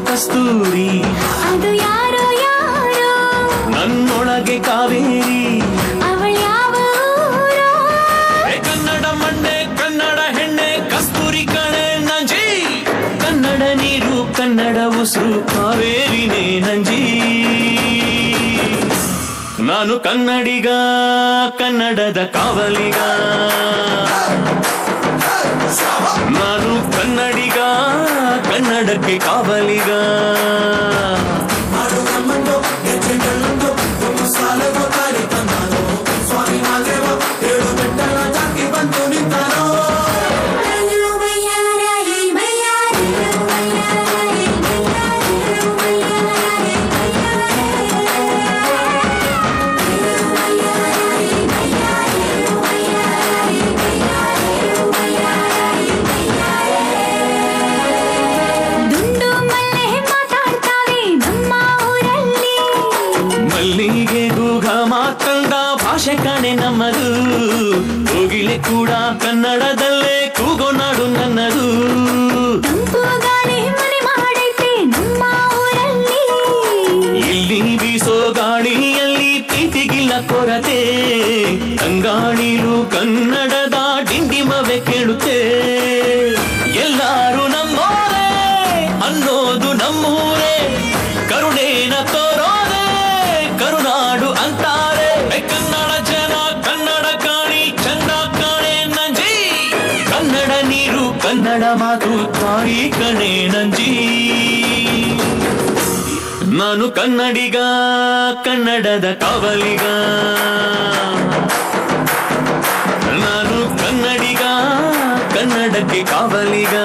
ಕಸ್ತೂರಿ ಅದು ಯಾರೋ ಯಾರೋ ನನ್ನೊಳಗೆ ಕಾವೇರಿ ಅವಳ ಯಾವ ಊರೋ ಕನ್ನಡ ಮಣ್ಣೆ ಕನ್ನಡ ಹೆಣ್ಣೆ ಕಸ್ತೂರಿ ಕಣೆ ನಂಜಿ ಕನ್ನಡ ನೀರು ಕನ್ನಡ ಉಸಿರು ಕಾವೇರಿನೇ ನಂಜಿ ನಾನು ಕನ್ನಡಿಗ ಕನ್ನಡದ ಕಾವಲಿಗ ನಾನು ಕನ್ನಡಿಗ ಕನ್ನಡಕ್ಕೆ ಕಾವಲಿಗ ಮಲ್ಲಿಗೆ ಗೂಗ ಮಾತಂದ ಭಾಷೆ ಕಣೆ ನಮ್ಮದು ಕೋಗಿಲೆ ಕೂಡ ಕನ್ನಡದಲ್ಲೇ ಕೂಗೋ ನಾಡು ನನ್ನದು ಇಲ್ಲಿ ಬೀಸೋ ಗಾಳಿಯಲ್ಲಿ ಪ್ರೀತಿಗಿಲ್ಲ ಕೊರತೆ ತಂಗಾಳಿಲು ಕನ್ನಡದ ಡಿಂಡಿಮವೆ ಕೇಳುತ್ತೆ ಎಲ್ಲಾರು ನಮ್ಮೋರೇ ಅನ್ನೋದು ನಮ್ಮೂರೇ ಕರುಣೇನ ತೋರೋದೆ ಕರುನಾಡು ಅಂತಾರೆ ಕನ್ನಡ ಜನ ಕನ್ನಡ ಕಾಣಿ ಚಂದ ಕಾಣೆ ನಂಜಿ ಕನ್ನಡ ನೀರು ಕನ್ನಡ ಮಾತು ತಾಯಿ ಕಣೆ ನಂಜಿ ನಾನು ಕನ್ನಡಿಗ ಕನ್ನಡದ ಕಾವಲಿಗ ನಾನು ಕನ್ನಡಿಗ ಕನ್ನಡಕ್ಕೆ ಕಾವಲಿಗ